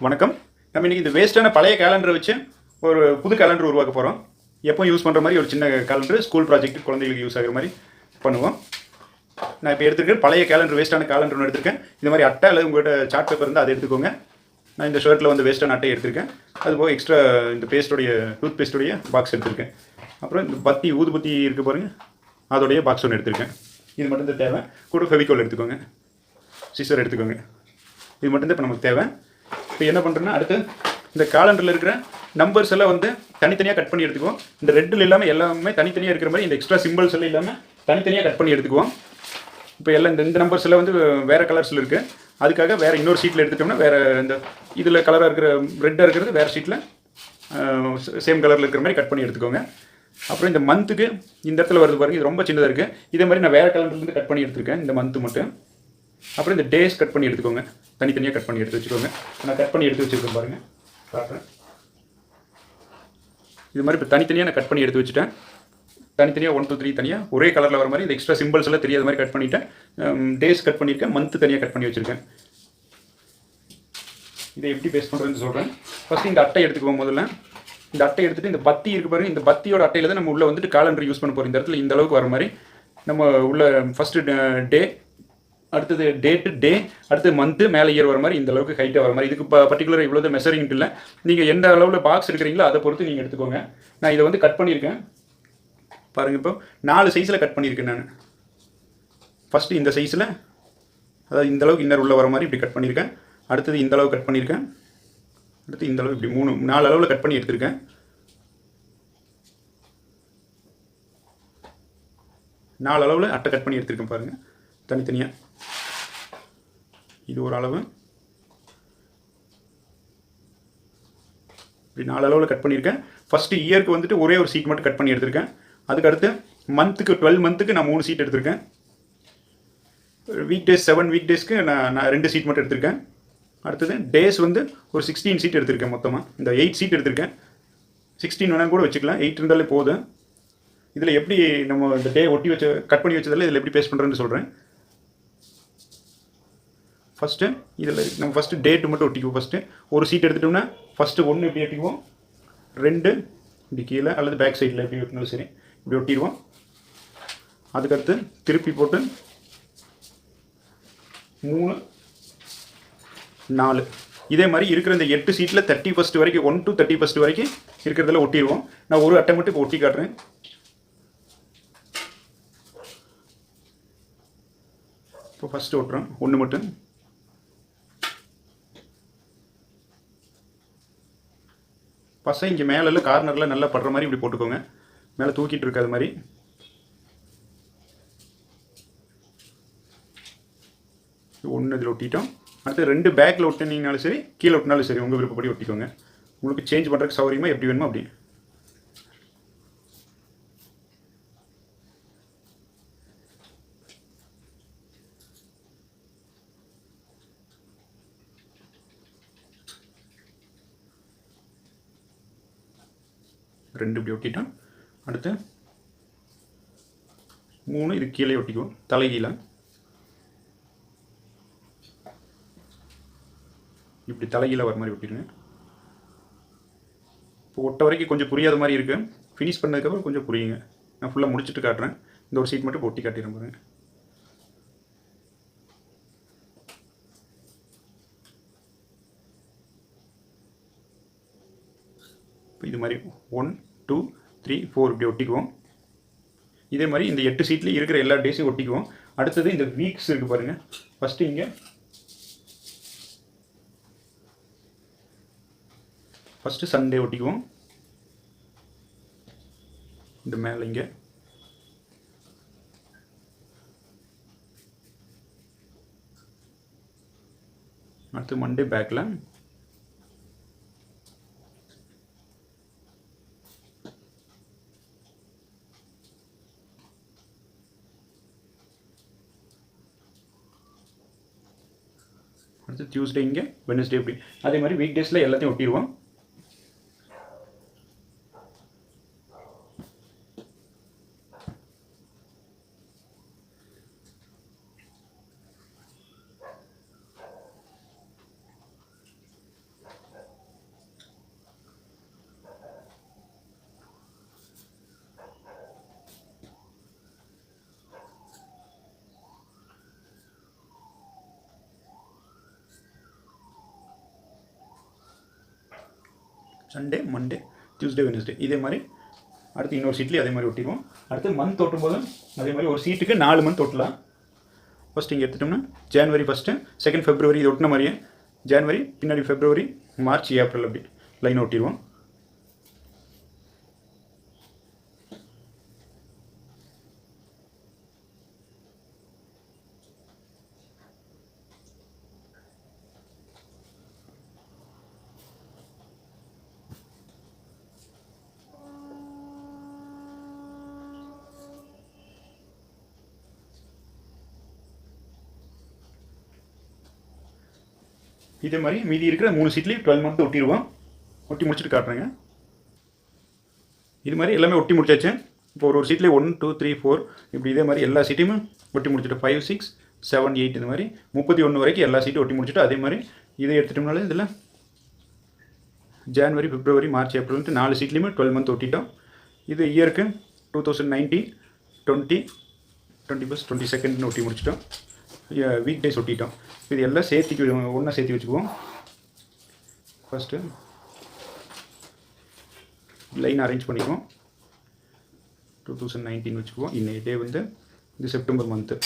வணக்கம். நம்ம இன்னைக்கு இந்த வேஸ்ட்டான பழைய கேலண்டரை வச்சு ஒரு புது கேலண்டர் உருவாக்க போகிறோம். எப்போ யூஸ் பண்ணுற மாதிரி ஒரு சின்ன கேலண்டர், ஸ்கூல் ப்ராஜெக்ட் குழந்தைகளுக்கு யூஸ் ஆகிற மாதிரி பண்ணுவோம். நான் இப்போ எடுத்துருக்கேன் பழைய கேலண்டர், வேஸ்ட்டான கேலண்டர் ஒன்று எடுத்திருக்கேன். இந்த மாதிரி அட்டை அல்லது உங்கள்கிட்ட சார்ட் பேப்பர் இருந்தால் அதை எடுத்துக்கோங்க. நான் இந்த ஷர்ட்டில் வந்து வேஸ்ட்டான அட்டை எடுத்திருக்கேன். அதுபோக எக்ஸ்ட்ரா இந்த டூத் பேஸ்டோடைய பாக்ஸ் எடுத்திருக்கேன். அப்புறம் இந்த ஊதுபத்தி இருக்குது பாருங்கள், அதோடைய பாக்ஸ் ஒன்று எடுத்திருக்கேன். இது மட்டும்தான் தேவை. கூட ஃபெவிகால் எடுத்துக்கோங்க, சிசர் எடுத்துக்கோங்க. இது மட்டும்தான் இப்போ நமக்கு தேவை. இப்போ என்ன பண்ணுறேன்னா, அடுத்து இந்த காலண்டரில் இருக்கிற நம்பர்ஸ் எல்லாம் வந்து தனித்தனியாக கட் பண்ணி எடுத்துக்குவோம். இந்த ரெட்டில் எல்லாமே தனித்தனியாக இருக்கிற மாதிரி இந்த எக்ஸ்ட்ரா சிம்பிள்ஸ் எல்லாம் இல்லாமல் தனித்தனியாக கட் பண்ணி எடுத்துக்குவோம். இப்போ எல்லாம் இந்த நம்பர்ஸ் எல்லாம் வந்து வேறு கலர்ஸில் இருக்குது. அதுக்காக வேறு இன்னொரு ஷீட்டில் எடுத்துட்டோம்னா வேறு இந்த இதில் கலராக இருக்கிற ரெட்டாக இருக்கிறது வேறு ஷீட்டில் சேம் கலரில் இருக்கிற மாதிரி கட் பண்ணி எடுத்துக்கோங்க. அப்புறம் இந்த மந்த்துக்கு இந்த இடத்துல வருது பாருங்கள், இது ரொம்ப சின்னதாக இருக்குது. இதே மாதிரி நான் வேறு கலர்லேருந்து கட் பண்ணி எடுத்துருக்கேன் இந்த மந்த்து மட்டும். அப்புறம் இந்த டேஸ் கட் பண்ணி எடுத்துக்கோங்க, தனித்தனியாக கட் பண்ணி எடுத்து வச்சுக்கோங்க. நான் கட் பண்ணி எடுத்து வச்சுருக்கேன் பாருங்கள், காட்டுறேன். இது மாதிரி இப்போ தனித்தனியாக நான் கட் பண்ணி எடுத்து வச்சுட்டேன். தனித்தனியாக 1 2 3 தனியாக ஒரே கலரில் வர மாதிரி இந்த எக்ஸ்ட்ரா சிம்பிள்ஸ் எல்லாம் தெரியாத மாதிரி கட் பண்ணிவிட்டேன். டேஸ் கட் பண்ணியிருக்கேன், மந்த்து தனியாக கட் பண்ணி வச்சுருக்கேன். இதை எப்படி பேஸ்ட் பண்ணுறதுன்னு சொல்கிறேன். ஃபஸ்ட்டு இந்த அட்டை எடுத்துக்குவோம். முதல்ல இந்த அட்டை எடுத்துகிட்டு இந்த பத்தி இருக்குது பாருங்கள், இந்த பத்தியோட அட்டையில் தான் நம்ம உள்ளே வந்துட்டு காலண்டர் யூஸ் பண்ண போகிறோம். இந்த இடத்துல இந்த அளவுக்கு வர மாதிரி நம்ம உள்ள ஃபஸ்ட்டு டே, அடுத்தது டே, அடுத்து மந்த்து, மேலே இயர் வர மாதிரி இந்த அளவுக்கு ஹைட்டாக வர மாதிரி. இதுக்கு பர்டிகுலர் இவ்வளோ மெஷரிங் இல்லை, நீங்கள் எந்த அளவில் பாக்ஸ் எடுக்கிறீங்களோ அதை பொறுத்து நீங்கள் எடுத்துக்கோங்க. நான் இதை வந்து கட் பண்ணியிருக்கேன் பாருங்கள். இப்போ 4 சைஸில் கட் பண்ணியிருக்கேன் நான். ஃபஸ்ட்டு இந்த சைஸில், அதாவது இந்த அளவுக்கு இன்னர் உள்ள வர மாதிரி இப்படி கட் பண்ணியிருக்கேன். அடுத்தது இந்த அளவு கட் பண்ணியிருக்கேன். அடுத்து இந்த அளவு இப்படி 4 அளவில் கட் பண்ணி எடுத்திருக்கேன். நாலு அளவில் அட்டை கட் பண்ணி எடுத்திருக்கேன் பாருங்கள், தனித்தனியாக. இது ஒரு அளவு, இப்படி 4 அளவில் கட் பண்ணியிருக்கேன். ஃபஸ்ட்டு இயருக்கு வந்துட்டு ஒரே ஒரு சீட் மட்டும் கட் பண்ணி எடுத்திருக்கேன். அதுக்கடுத்து மந்த்துக்கு 12 மந்த்துக்கு நான் 3 சீட் எடுத்திருக்கேன். வீக் டேஸ் 7 வீக் டேஸ்க்கு நான் 2 சீட் மட்டும் எடுத்திருக்கேன். அடுத்தது டேஸ் வந்து ஒரு 16 சீட் எடுத்திருக்கேன். மொத்தமாக இந்த 8 சீட் எடுத்திருக்கேன். 16 வேணாலும் கூட வச்சுக்கலாம், 8 இருந்தாலே போதும். இதில் எப்படி நம்ம இந்த டே ஒட்டி வச்ச கட் பண்ணி வச்சதில் இதில் எப்படி பேஸ்ட் பண்ணுறேன்னு சொல்கிறேன். ஃபஸ்ட்டு இதில் நம்ம ஃபஸ்ட்டு டேட்டு மட்டும் ஒட்டிக்குவோம். ஃபஸ்ட்டு ஒரு சீட் எடுத்துட்டோம்னா ஃபஸ்ட்டு 1 இப்படி ஒட்டிக்குவோம், 2 இப்படி கீழே அல்லது பேக் சைடில் எப்படி ஒட்டினாலும் சரி இப்படி ஒட்டிடுவோம். அதுக்கடுத்து திருப்பி போட்டு 3 4 இதே மாதிரி இருக்கிற இந்த 8 சீட்டில் 31 வரைக்கும் 1 to 31 வரைக்கும் இருக்கிறதில் ஒட்டிடுவோம். நான் ஒரு அட்டை மட்டும் இப்போ ஒட்டி காட்டுறேன். இப்போ ஃபஸ்ட்டு ஒட்டுறோம் 1 மட்டும். பசை இங்கே மேலே கார்னரில் நல்லா படுற மாதிரி இப்படி போட்டுக்கோங்க, மேலே தூக்கிட்டு இருக்காது மாதிரி. ஒன்று இதில் ஒட்டிட்டோம். அடுத்து 2 பேக்கில் ஒட்டினீங்கனாலும் சரி, கீழே ஒட்டினாலும் சரி, உங்கள் விருப்பப்படி ஒட்டிக்கோங்க. உங்களுக்கு சேஞ்ச் பண்ணுறதுக்கு சௌகரியமாக எப்படி வேணுமோ அப்படி. ரெண்டு இப்படி ஒட்டிட்டோம். அடுத்து 3 இது கீழே ஒட்டிக்குவோம், தலைகீழ இப்படி தலைகீழ வர மாதிரி ஒட்டிடுங்க. இப்போ ஒட்ட வரைக்கும் கொஞ்சம் புரியாத மாதிரி இருக்குது, ஃபினிஷ் பண்ணதுக்கப்புறம் கொஞ்சம் புரியுங்க. நான் ஃபுல்லாக முடிச்சுட்டு காட்டுறேன். இந்த ஒரு சீட் மட்டும் ஒட்டி காட்டிடுறேன் பாருங்க. இப்போ இது மாதிரி 1 2 3 4 இப்படி ஒட்டிக்குவோம். இதே மாதிரி இந்த 8 சீட்லேயும் இருக்கிற எல்லா டேஸையும் ஒட்டிக்குவோம். அடுத்தது இந்த வீக்ஸ் இருக்குது பாருங்கள். ஃபஸ்ட்டு இங்கே ஃபஸ்ட்டு சண்டே ஒட்டிக்குவோம். இந்த மேலே இங்கே அடுத்து மண்டே பேக்கில், அடுத்து டியூஸ்டே இங்கே, வெட்னஸ்டே இப்படி. அதே மாதிரி வீக் டேஸில் எல்லாத்தையும் ஒட்டிடுவோம். Sunday, Monday, Tuesday, Wednesday. இதே மாதிரி அடுத்து இன்னொரு சீட்லேயும் அதே மாதிரி ஒட்டிடுவோம். அடுத்து மந்த் ஒட்டும் போதும் அதே மாதிரி ஒரு சீட்டுக்கு 4 மந்த் ஒட்டலாம். ஃபஸ்ட் இங்கே எடுத்துட்டோம்னா ஜனவரி 1, 2 ஃபெப்ரவரி இது ஒட்டின மாதிரியே ஜனவரி, பின்னாடி ஃபெப்ரவரி, மார்ச், ஏப்ரல் அப்படி லைன் ஒட்டிடுவோம். இதே மாதிரி மீதி இருக்கிற 3 சீட்லேயும் 12 மந்த் ஒட்டிடுவோம். ஒட்டி முடிச்சுட்டு காட்டுறேங்க. இது மாதிரி எல்லாமே ஒட்டி முடிச்சாச்சு. இப்போ ஒரு சீட்லேயே 1, 2, 3, 4 இப்படி இதே மாதிரி எல்லா சீட்டையுமே ஒட்டி முடிச்சுட்டு 5, 6, 7, 8 இந்த மாதிரி 31 வரைக்கும் எல்லா சீட்டும் ஒட்டி முடிச்சுட்டு அதே மாதிரி இதை எடுத்துட்டோம்னாலே இதில் ஜனவரி, பிப்ரவரி, மார்ச், ஏப்ரல்ன்ட்டு 4 சீட்லேயுமே 12 மந்த் ஒட்டிட்டோம். இது இயருக்கு 2019, 20, 21st, 22nd ஒட்டி முடிச்சிட்டோம். வீக் டேஸ் ஒட்டிட்டோம். இது எல்லாம் சேர்த்து ஒன்றா சேர்த்து வச்சுக்குவோம். ஃபஸ்ட்டு லைன் அரேஞ்ச் பண்ணிக்குவோம். 2019 வச்சுக்குவோம். இன்னைக்கு டே வந்து இது செப்டம்பர் மந்த்து.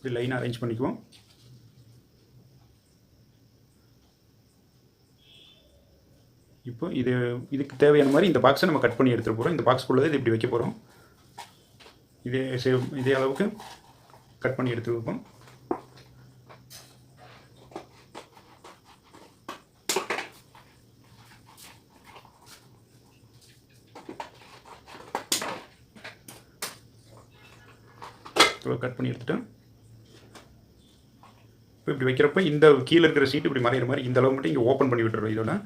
இப்படி லைன் அரேஞ்ச் பண்ணிக்குவோம். இப்போ இதுக்கு தேவையான மாதிரி இந்த பாக்ஸை நம்ம கட் பண்ணி எடுத்துகிட்டு போகிறோம். இந்த பாக்ஸ்க்குள்ளே இது இப்படி வைக்க போகிறோம். இதே அளவுக்கு கட் பண்ணி எடுத்து வைப்போம். கட் பண்ணி எடுத்துட்டேன். இப்போ இப்படி வைக்கிறப்ப இந்த கீழே இருக்கிற சீட்டு இப்படி மறையிற மாதிரி இந்த அளவு மட்டும் இங்கே ஓப்பன் பண்ணி விட்டுறோம். இதோட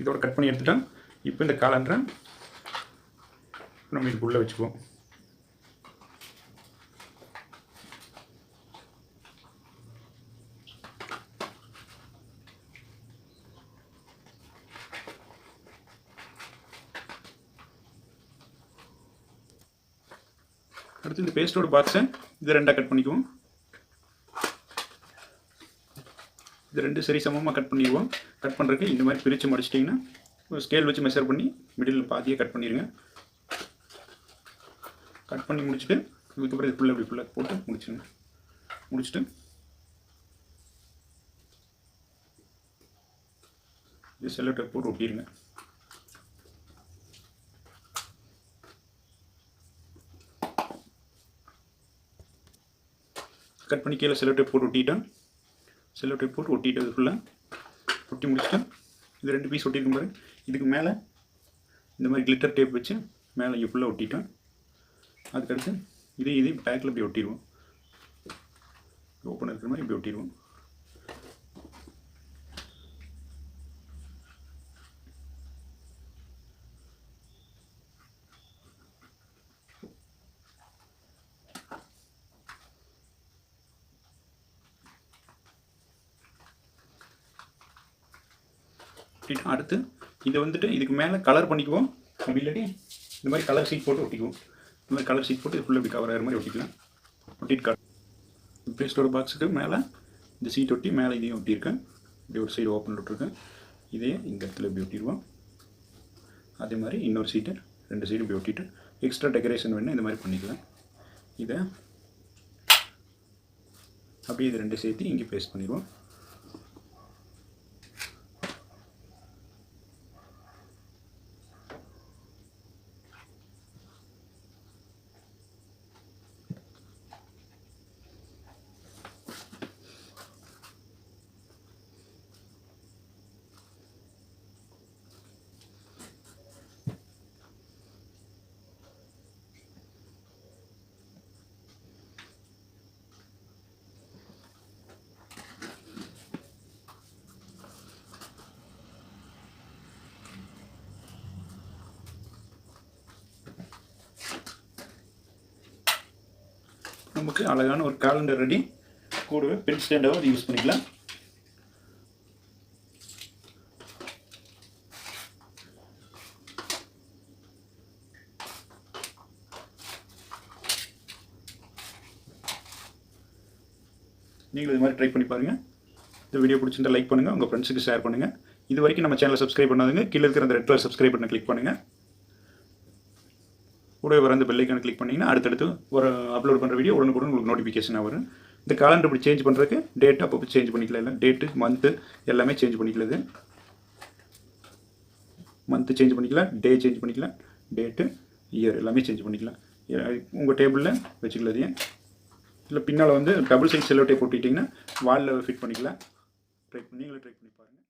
இதோட கட் பண்ணி எடுத்துட்டோம். இப்போ இந்த காலண்டரை நம்ம இதுக்குள்ளே வச்சுக்குவோம். அடுத்து இந்த பேஸ்டோட பாக்ஸை இது ரெண்டாக கட் பண்ணிக்குவோம். இது ரெண்டு சரி சமமாக கட் பண்ணிடுவோம். கட் பண்ணுறதுக்கு இந்த மாதிரி பிரித்து மடிச்சிட்டிங்கன்னா ஒரு ஸ்கேல் வச்சு மெஷர் பண்ணி மிடில் பாதியை கட் பண்ணிடுங்க. கட் பண்ணி முடிச்சுட்டு இதுக்கப்புறம் இது ஃபுல்லாக இப்படி ஃபுல்லாக போட்டு முடிச்சுடுங்க. முடிச்சுட்டு இது செல்லோ டேப் போட்டு ஒட்டிடுங்க. கட் பண்ணி கீழே செல்லோ டேப் போட்டு ஒட்டிட்டேன். செல்லோ டேப் போட்டு ஒட்டிட்டு அது ஃபுல்லாக ஒட்டி முடிச்சுட்டேன். இது 2 பீஸ் ஒட்டியிருக்கும் பாரு. இதுக்கு மேலே இந்த மாதிரி கிளிட்டர் டேப் வச்சு மேலே இங்கே ஃபுல்லாக ஒட்டிட்டேன். அதுக்கடுத்து இது பேக்கில் இப்படி ஒட்டிடுவோம். ஓப்பன் இருக்கிற மாதிரி இப்படி ஒட்டிடுவோம். அடுத்து இதை வந்துட்டு இதுக்கு மேலே கலர் பண்ணிக்குவோம். அப்படி இல்லாட்டி இந்த மாதிரி கலர் ஷீட் போட்டு ஒட்டிக்குவோம். இந்த மாதிரி கலர் ஷீட் போட்டு இது ஃபுல்லாக இப்படி கவர் ஆகிற மாதிரி ஒட்டிக்கலாம். ஒட்டிட்டு காட்டு பேஸ்டோட பாக்ஸுக்கு மேலே இந்த சீட் ஒட்டி மேலே இதையும் ஒட்டியிருக்கேன். இப்படி ஒரு சைடு ஓப்பன் விட்டுருக்கேன். இதையே இந்த இடத்துல இப்படி ஒட்டிடுவோம். அதே மாதிரி இன்னொரு சீட்டு 2 சைடு இப்படி ஒட்டிட்டு எக்ஸ்ட்ரா டெக்கரேஷன் வேணும் இந்த மாதிரி பண்ணிக்கலாம். இதை அப்படியே இது ரெண்டு சேர்த்து இங்கே பேஸ்ட் பண்ணிடுவோம். நமக்கு அழகான ஒரு காலண்டர் ரெடி. கூடவே பென் ஸ்டாண்டாகவும் அது யூஸ் பண்ணிக்கலாம். நீங்களும் இது மாதிரி ட்ரை பண்ணி பாருங்கள். இந்த வீடியோ பிடிச்சிருந்தா லைக் பண்ணுங்கள், உங்கள் ஃப்ரெண்ட்ஸுக்கு ஷேர் பண்ணுங்கள். இது வரைக்கும் நம்ம சேனலை சப்ஸ்கிரைப் பண்ணாதுங்க, கீழே இருக்கிற அந்த ரெட் கலர் சப்ஸ்கிரைப் பண்ண கிளிக் பண்ணுங்கள். கூடவே வர அந்த பெல் ஐக்கானை கிளிக் பண்ணிங்கன்னா அடுத்தடுத்து ஒரு அப்லோட் பண்ணுற வீடியோ உடனுக்குடன் உங்களுக்கு நோட்டிஃபிகேஷனாக வரும். இந்த காலண்டர் இப்படி சேஞ்ச் பண்ணுறதுக்கு டேட் அப்போ சேஞ்ச் பண்ணிக்கலாம். இல்லை டேட்டு மந்த்து எல்லாமே சேஞ்ச் பண்ணிக்கலாம். மந்த்து சேஞ்ச் பண்ணிக்கலாம், டே சேஞ்ச் பண்ணிக்கலாம், டேட்டு இயர் எல்லாமே சேஞ்ச் பண்ணிக்கலாம். உங்கள் டேபிளில் வச்சுக்கலாம். இல்லை பின்னால் வந்து டபுள் சைஸ் செல்லோ டேப் போட்டுக்கிட்டிங்கன்னா வாலில் ஃபிட் பண்ணிக்கலாம். நீங்களும் ட்ரை பண்ணி பாருங்கள்.